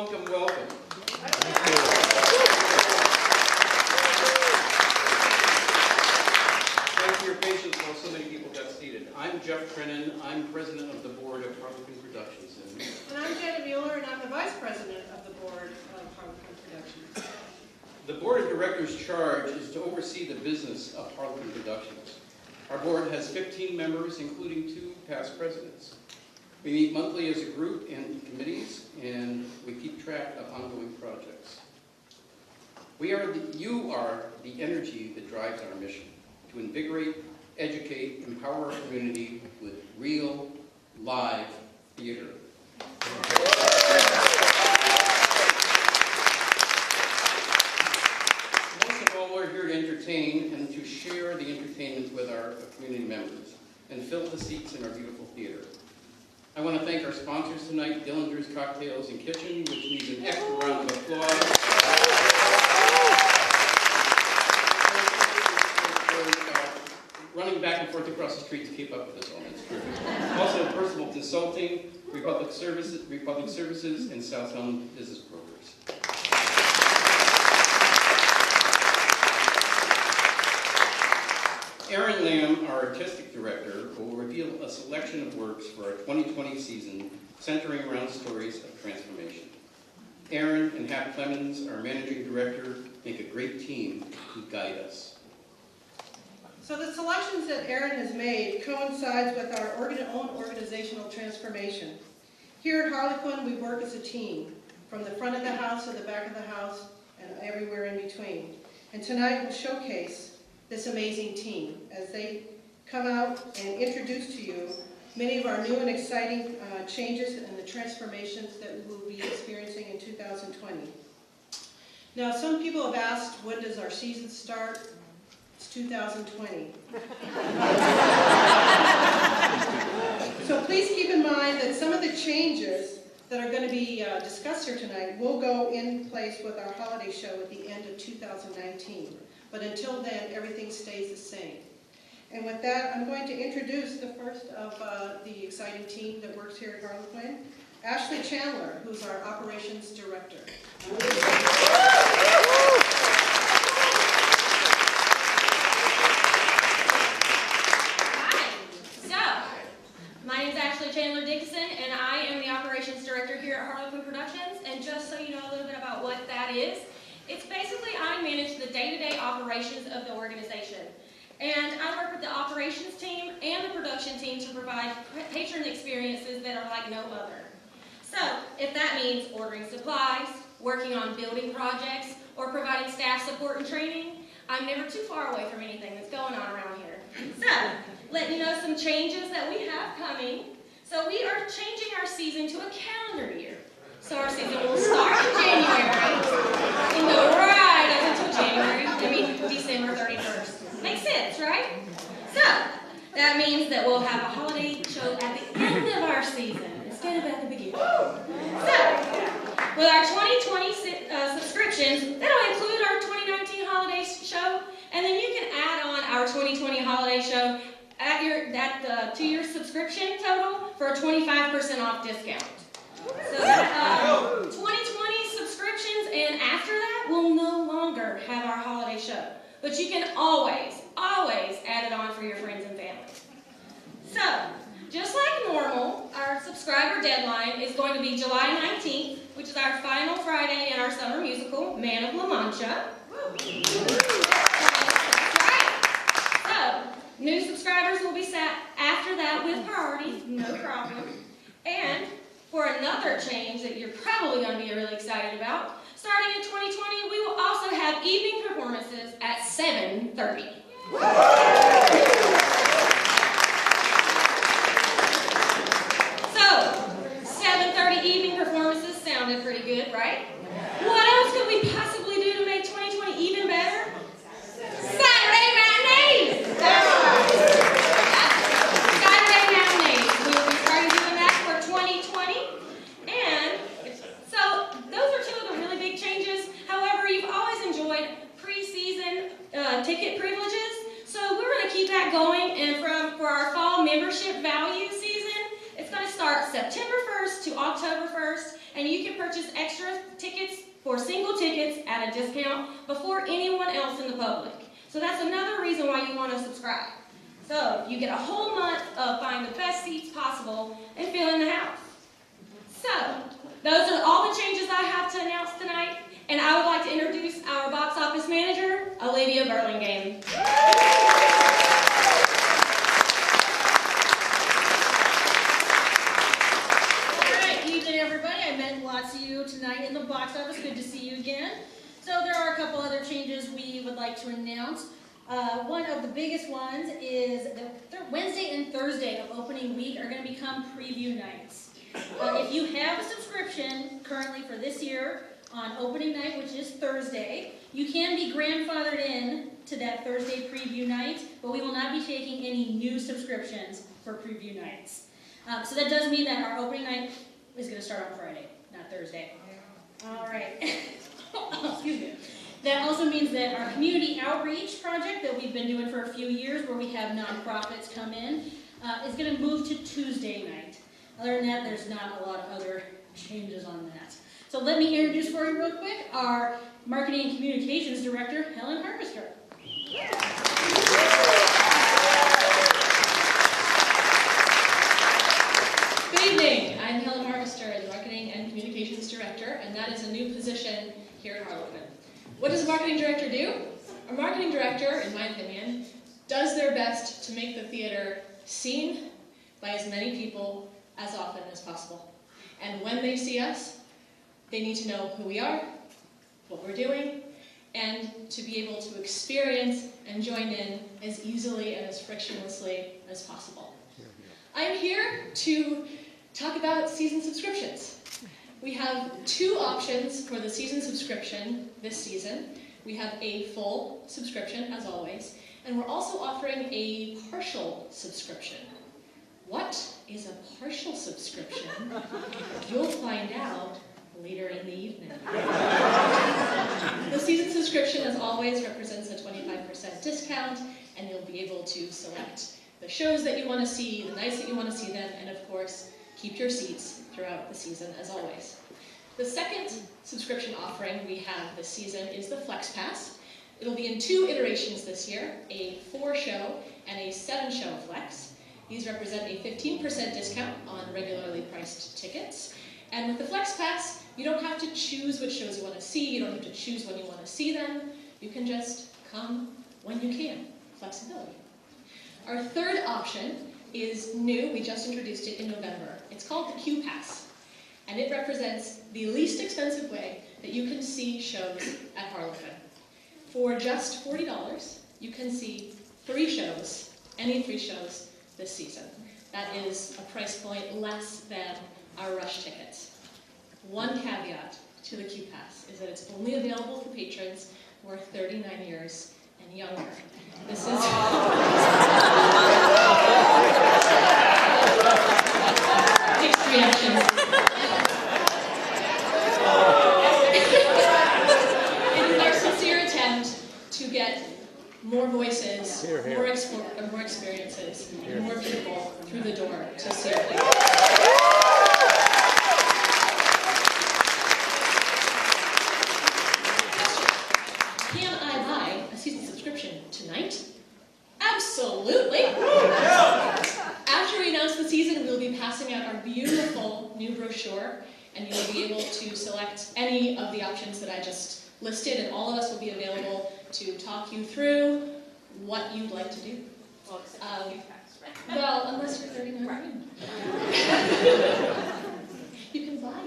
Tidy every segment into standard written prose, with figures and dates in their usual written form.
welcome, welcome. Thanks for your patience while so many people got seated. I'm Jeff Trennan. I'm president of the board of Harlequin Productions. And I'm Janet Mueller, and I'm the vice president of the board of Harlequin Productions. The board of directors' charge is to oversee the business of Harlequin Productions. Our board has 15 members, including 2 past presidents. We meet monthly as a group in committees, and we keep track of ongoing projects. You are the energy that drives our mission, to invigorate, educate, empower our community with real, live theater. Most of all, we're here to entertain and to share the entertainment with our community members and fill the seats in our beautiful theater. I want to thank our sponsors tonight, Dillinger's Cocktails and Kitchen, which needs an extra round of applause. Running back and forth across the street to keep up with us all, that's true. Also, Personal Consulting, Republic Services, and Southbound Business Brokers. Aaron Lamb, our artistic director, will reveal a selection of works for our 2020 season centering around stories of transformation. Aaron and Hap Clemens, our managing director, make a great team to guide us. So the selections that Aaron has made coincides with our own organizational transformation. Here at Harlequin, we work as a team, from the front of the house to the back of the house and everywhere in between. And tonight we'll showcase this amazing team as they come out and introduce to you many of our new and exciting changes and the transformations that we will be experiencing in 2020. Now, some people have asked, when does our season start? It's 2020. So please keep in mind that some of the changes that are going to be discussed here tonight will go in place with our holiday show at the end of 2019. But until then, everything stays the same. And with that, I'm going to introduce the first of the exciting team that works here at Harlequin, Ashley Chandler, who's our operations director. Hi. So, my name is Ashley Chandler Dickinson, and I am the operations director here at Harlequin Productions. And just so you know a little bit about what that is, it's basically I manage the day-to-day operations of the organization. And I work with the operations team and the production team to provide patron experiences that are like no other. So, if that means ordering supplies, working on building projects, or providing staff support and training, I'm never too far away from anything that's going on around here. So, letting you know some changes that we have coming. So we are changing our season to a calendar year. So our season will start in January and go right up until December 31st. Makes sense, right? So, that means that we'll have a holiday show at the end of our season instead of at the beginning. So, with our 2020 subscriptions, that'll include our 2019 holiday show, and then you can add on our 2020 holiday show to your subscription total for a 25% off discount. So that 2020 subscriptions, and after that, we'll no longer have our holiday show. But you can always add it on for your friends and family. So, just like normal, our subscriber deadline is going to be July 19th, which is our final Friday in our summer musical, Man of La Mancha. That's right. So, new subscribers will be sat after that with priority, no problem. And for another change that you're probably going to be really excited about, starting in 2020, we will also have evening performances at 7:30. So, 7:30 evening performances sounded pretty good, right? What else could we possibly do to make 2020 even better? Saturday matinees! Saturday matinees. We will be starting doing that for 2020. And so those are two of the really big changes. However, you've always enjoyed pre-season ticket privileges, so we're going to keep that going. and you can purchase extra tickets for single tickets at a discount before anyone else in the public. So that's another reason why you want to subscribe. So you get a whole month of finding the best seats possible and filling the house. So those are all the changes I have to announce tonight, and I would like to introduce our box office manager, Olivia Burlingame. Lots of you tonight in the box office. Good to see you again. So there are a couple other changes we would like to announce. One of the biggest ones is the Wednesday and Thursday of opening week are going to become preview nights. If you have a subscription currently for this year on opening night, which is Thursday, you can be grandfathered in to that Thursday preview night, but we will not be taking any new subscriptions for preview nights. So that does mean that our opening night is going to start on Friday, not Thursday. All right. Excuse me. That also means that our community outreach project that we've been doing for a few years, where we have nonprofits come in, is going to move to Tuesday night. Other than that, there's not a lot of other changes on that. So let me introduce for you real quick our Marketing and Communications Director, Helen Harvester. Good evening. I'm Helen Harvester, the Marketing and Communications Director, and that is a new position here at Harlequin. What does a marketing director do? A marketing director, in my opinion, does their best to make the theater seen by as many people as often as possible. And when they see us, they need to know who we are, what we're doing, and to be able to experience and join in as easily and as frictionlessly as possible. I'm here to talk about season subscriptions. We have two options for the season subscription this season. We have a full subscription, as always, and we're also offering a partial subscription. What is a partial subscription? You'll find out later in the evening. The season subscription, as always, represents a 25% discount, and you'll be able to select the shows that you want to see, the nights that you want to see them, and of course, keep your seats throughout the season as always. The second subscription offering we have this season is the Flex Pass. It'll be in two iterations this year, a 4-show and a 7-show Flex. These represent a 15% discount on regularly priced tickets. And with the Flex Pass, you don't have to choose which shows you want to see, you don't have to choose when you want to see them. You can just come when you can. Flexibility. Our third option is new. We just introduced it in November. It's called the Q Pass, and it represents the least expensive way that you can see shows at Harlequin. For just $40, you can see 3 shows, any 3 shows this season. That is a price point less than our rush tickets. One caveat to the Q Pass is that it's only available for patrons who are 39 years and younger. This is mixed reactions. It is our sincere attempt to get more voices, more experiences, and more people through the door to see our thing. Can I buy a season subscription tonight? Absolutely! After we announce the season, we'll be passing out our beautiful new brochure, and you'll be able to select any of the options that I just listed, and all of us will be available to talk you through what you'd like to do. Well, unless you're 39. Right. You can buy.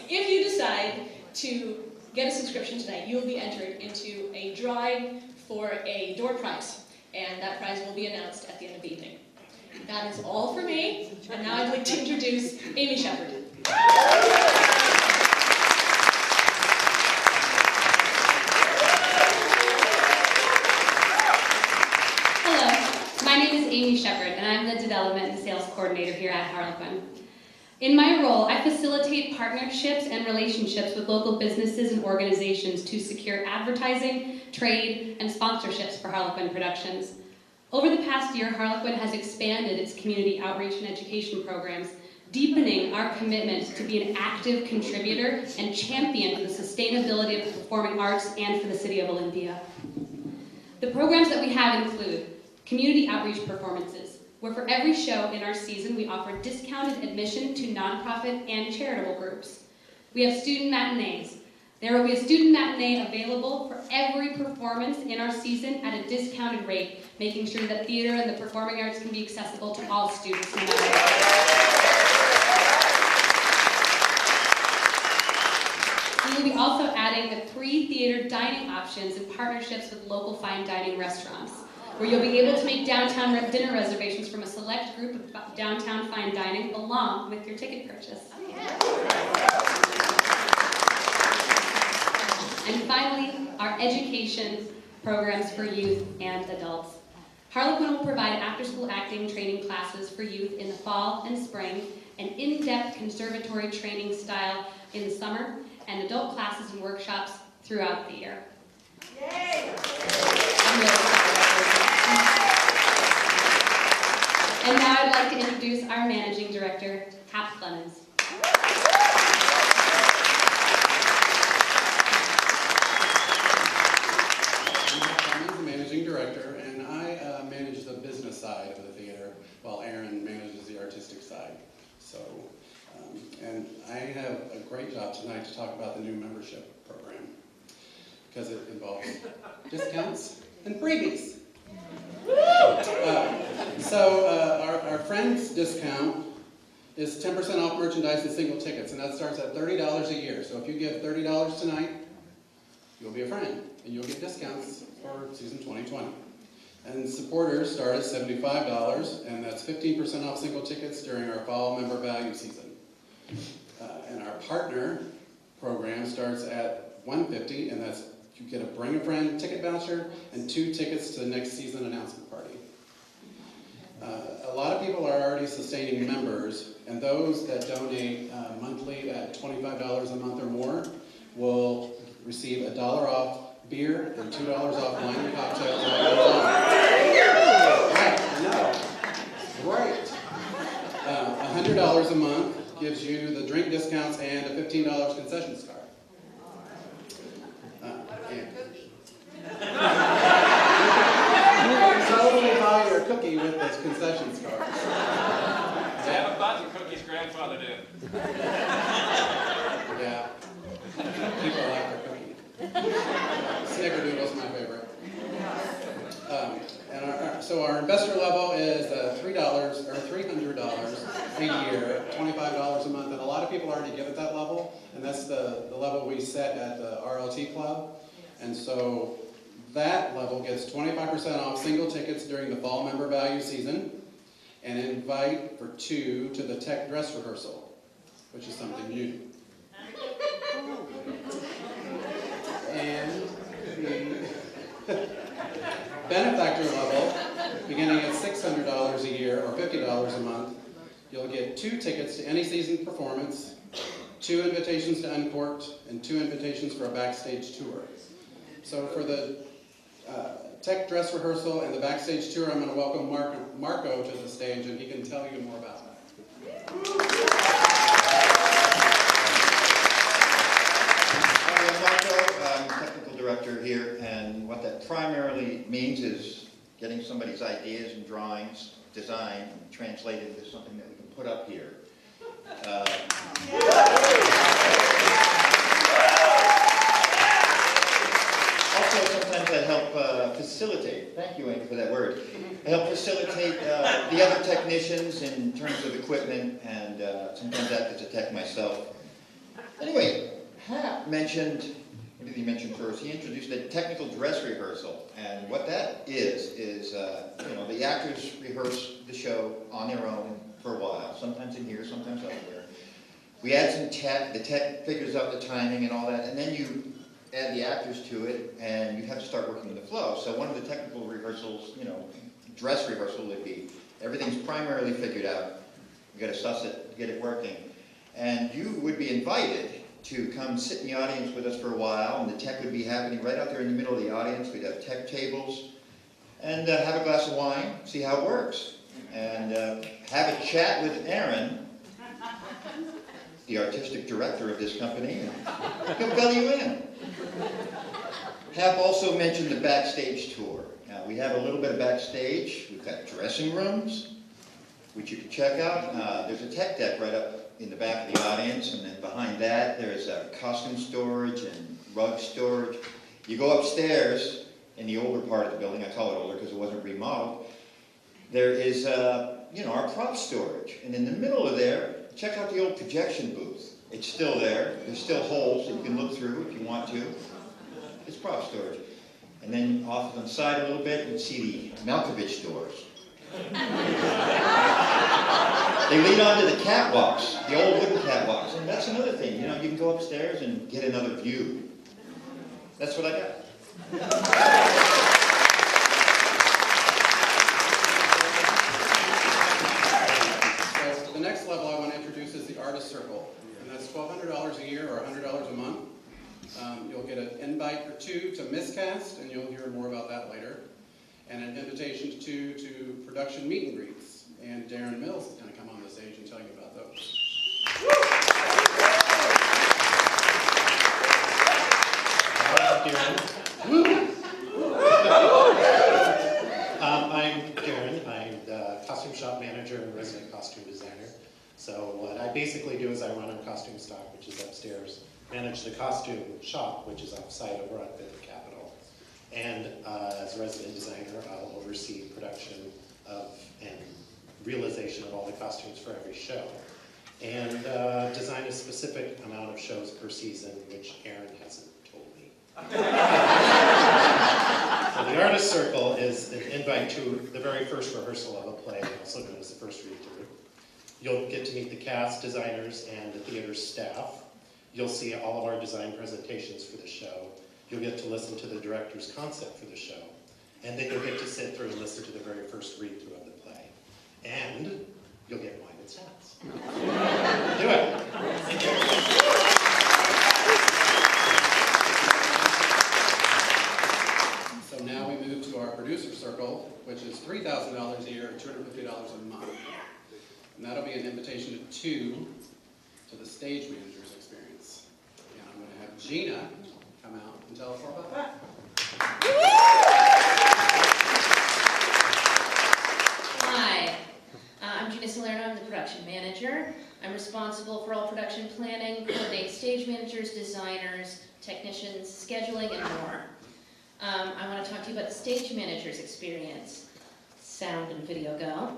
If you decide to get a subscription tonight, you will be entered into a drawing for a door prize, and that prize will be announced at the end of the evening. That is all for me, and now I'd like to introduce Amy Shepard. Hello, my name is Amy Shepard, and I'm the Development and Sales Coordinator here at Harlequin. In my role, I facilitate partnerships and relationships with local businesses and organizations to secure advertising, trade, and sponsorships for Harlequin Productions. Over the past year, Harlequin has expanded its community outreach and education programs, deepening our commitment to be an active contributor and champion for the sustainability of the performing arts and for the city of Olympia. The programs that we have include community outreach performances, where for every show in our season we offer discounted admission to nonprofit and charitable groups. We have student matinees. There will be a student matinee available for every performance in our season at a discounted rate, making sure that theater and the performing arts can be accessible to all students, no matter what. We will be also adding the free theater dining options in partnerships with local fine dining restaurants, where you'll be able to make downtown dinner reservations from a select group of downtown fine dining along with your ticket purchase. And finally, our education programs for youth and adults. Harlequin will provide after-school acting training classes for youth in the fall and spring, an in-depth conservatory training style in the summer, and adult classes and workshops throughout the year. Yay! I'm really excited. And now I'd like to introduce our Managing Director, Hap Clemens. I'm the Managing Director, and I manage the business side of the theater, while Aaron manages the artistic side. So, and I have a great job tonight to talk about the new membership program, because it involves discounts and freebies. Our Friends discount is 10% off merchandise and single tickets, and that starts at $30 a year. So if you give $30 tonight, you'll be a friend, and you'll get discounts for season 2020. And supporters start at $75, and that's 15% off single tickets during our fall member value season. And our partner program starts at $150, and that's you get a bring a friend ticket voucher and 2 tickets to the next season announcement party. A lot of people are already sustaining members, and those that donate monthly at $25 a month or more will receive $1 off beer and $2 off wine and cocktails. Right, I know. Great. $100 a month gives you the drink discounts and a $15 concessions card. Totally buy your cookie with this concessions card. I haven't bought the cookies grandfathered in. Yeah. People like their cookie. Snickerdoodle's my favorite. So our investor level is $3 or $300 a year, $25 a month, and a lot of people already give at that level, and that's the level we set at the RLT Club. And so that level gets 25% off single tickets during the fall member value season, and an invite for 2 to the tech dress rehearsal, which is something new. And the benefactor level, beginning at $600 a year or $50 a month, you'll get 2 tickets to any season performance, 2 invitations to Uncorked, and 2 invitations for a backstage tour. So for the tech dress rehearsal and the backstage tour, I'm going to welcome Marco to the stage, and he can tell you more about that. Hi, I'm Marco. I'm technical director here, and what that primarily means is getting somebody's ideas and drawings, design, and translated into something that we can put up here. Also, sometimes I help facilitate, thank you, Amy, for that word. I help facilitate the other technicians in terms of equipment, and sometimes act as a tech myself. Anyway, Hap mentioned, what did he mention first? He introduced a technical dress rehearsal, and what that is the actors rehearse the show on their own for a while, sometimes in here, sometimes elsewhere. We add some tech, the tech figures out the timing and all that, and then you add the actors to it, and you have to start working the flow. So one of the technical rehearsals, dress rehearsal would be, everything's primarily figured out, you gotta suss it, get it working. And you would be invited to come sit in the audience with us for a while, and the tech would be happening right out there in the middle of the audience. We'd have tech tables, and have a glass of wine, see how it works, and have a chat with Aaron, the artistic director of this company, and he'll fill you in. Hap also mentioned the backstage tour. Now, we have a little bit of backstage. We've got dressing rooms, which you can check out. There's a tech deck right up in the back of the audience, and then behind that there's costume storage and rug storage. You go upstairs in the older part of the building, I call it older because it wasn't remodeled, there is our prop storage. And in the middle of there, check out the old projection booth. It's still there. There's still holes that you can look through if you want to. It's prop storage. And then off on the side a little bit, you can see the Malkovich doors. They lead onto the catwalks, the old wooden catwalks. And that's another thing, you can go upstairs and get another view. That's what I got. So the next level I want to introduce is the Artist Circle. And that's $1,200 a year or $100 a month. You'll get an invite or two to Miscast, and you'll hear more about that later. And an invitation to production meet and greets. And Darren Mills is going to come on the stage and tell you about those. I'm Darren. I'm the costume shop manager and resident costume designer. So what I basically do is I run our costume stock, which is upstairs, manage the costume shop, which is offsite over on 5th Capitol. And as a resident designer, I'll oversee production of and realization of all the costumes for every show. And design a specific amount of shows per season, which Aaron hasn't told me. So the Artist Circle is an invite to the very first rehearsal of a play, also known as the first read-through. You'll get to meet the cast, designers, and the theater's staff. You'll see all of our design presentations for the show. You'll get to listen to the director's concept for the show. And then you'll get to sit through and listen to the very first read-through of the play. And you'll get wine and snacks. Do it. Thank you. So now we move to our Producer Circle, which is $3,000 a year or $250 a month. And that'll be an invitation to two to the stage manager's experience. And I'm going to have Gina come out and tell us all about that. Hi, I'm Gina Salerno. I'm the production manager. I'm responsible for all production planning, coordinate stage managers, designers, technicians, scheduling, and more. I want to talk to you about the stage manager's experience. Sound and video go.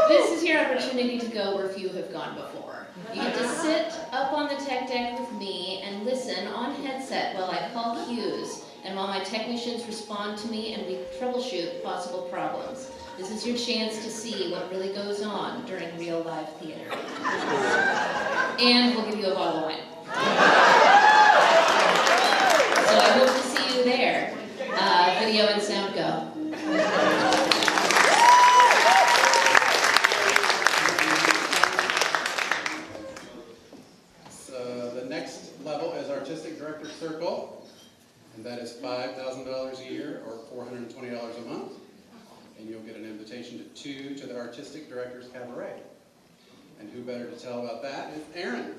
This is your opportunity to go where few have gone before. You get to sit up on the tech deck with me and listen on headset while I call cues and while my technicians respond to me and we troubleshoot possible problems. This is your chance to see what really goes on during real live theater. And we'll give you a bottle of wine. So I hope to see you there. Video and sound go. So the next level is Artistic Director Circle, and that is $5,000 a year or $420 a month. And you'll get an invitation to two to the Artistic Directors Cabaret. And who better to tell about that is Aaron.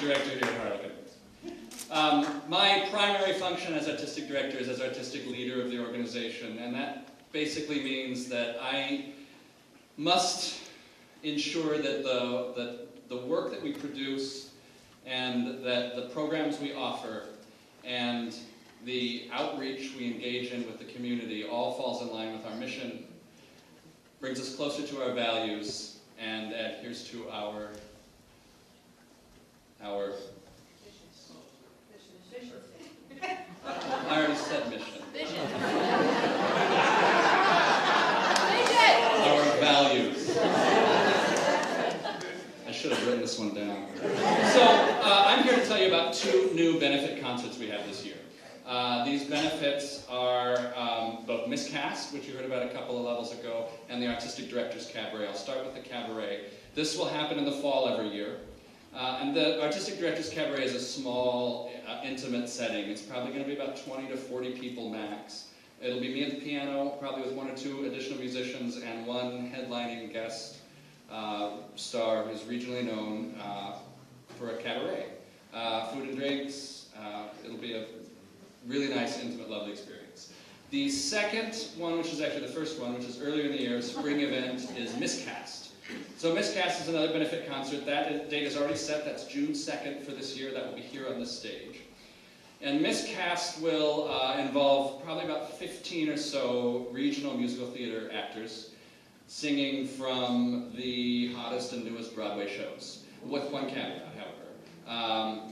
Director here at Harlequin. My primary function as artistic director is as artistic leader of the organization, and that basically means that I must ensure that the work that we produce and that the programs we offer and the outreach we engage in with the community all falls in line with our mission, brings us closer to our values, and adheres to our I already said mission. Vision. Our values. I should have written this one down. So, I'm here to tell you about two new benefit concerts we have this year. These benefits are both miscast, which you heard about a couple of levels ago, and the Artistic Director's Cabaret. I'll start with the Cabaret. This will happen in the fall every year. And the Artistic Director's Cabaret is a small, intimate setting. It's probably going to be about 20 to 40 people max. It'll be me at the piano, probably with 1 or 2 additional musicians, and 1 headlining guest star who's regionally known for a cabaret. Food and drinks, it'll be a really nice, intimate, lovely experience. The second one, which is actually the first one, which is earlier in the year, spring event, is Miscast. So Miscast is another benefit concert. That date is already set. That's June 2nd for this year. That will be here on this stage. And Miscast will involve probably about 15 or so regional musical theater actors singing from the hottest and newest Broadway shows, with one caveat, however.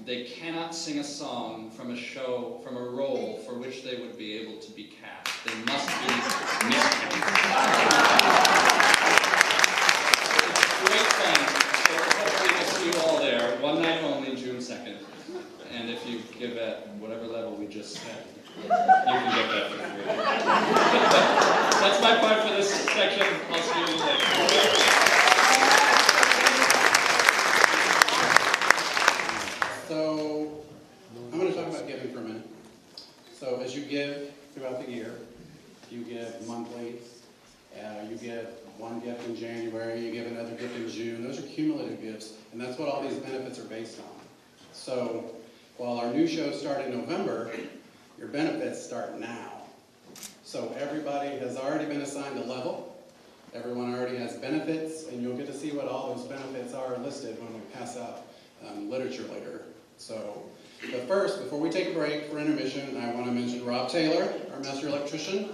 They cannot sing a song from a show, from a role for which they would be able to be cast. They must be miscast. Great fun. So hopefully we'll see you all there. One night only, June 2nd. And if you give at whatever level we just said, you can get that for free. That's my part for this section. I'll see you later. So, I'm going to talk about giving for a minute. So, as you give throughout the year, you give monthly, you give one gift in January, you give another gift in June. Those are cumulative gifts, and that's what all these benefits are based on. So, while our new shows start in November, your benefits start now. So everybody has already been assigned a level. Everyone already has benefits, and you'll get to see what all those benefits are listed when we pass out literature later. So, but first, before we take a break for intermission, I want to mention Rob Taylor, our master electrician. He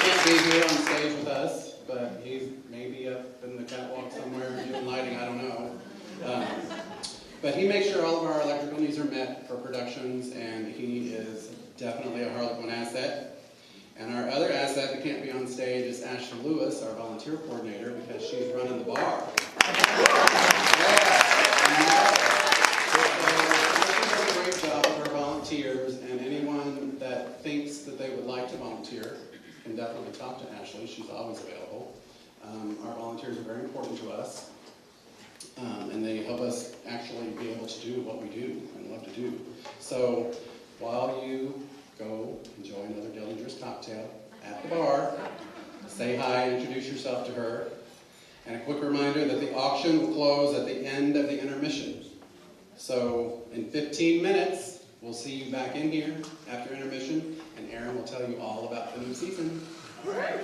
can't be here on stage with us, but he's maybe up in the catwalk somewhere doing lighting, I don't know. But he makes sure all of our electrical needs are met for productions, and he is definitely a Harlequin asset. And our other asset that can't be on stage is Ashley Lewis, our volunteer coordinator, because she's running the bar. She does a great job with our volunteers, and anyone that thinks that they would like to volunteer can definitely talk to Ashley. She's always available. Our volunteers are very important to us. And they help us actually be able to do what we do and love to do. So while you go enjoy another Dillinger's cocktail at the bar, say hi, introduce yourself to her, and a quick reminder that the auction will close at the end of the intermission. So in 15 minutes, we'll see you back in here after intermission, and Aaron will tell you all about the new season. All right.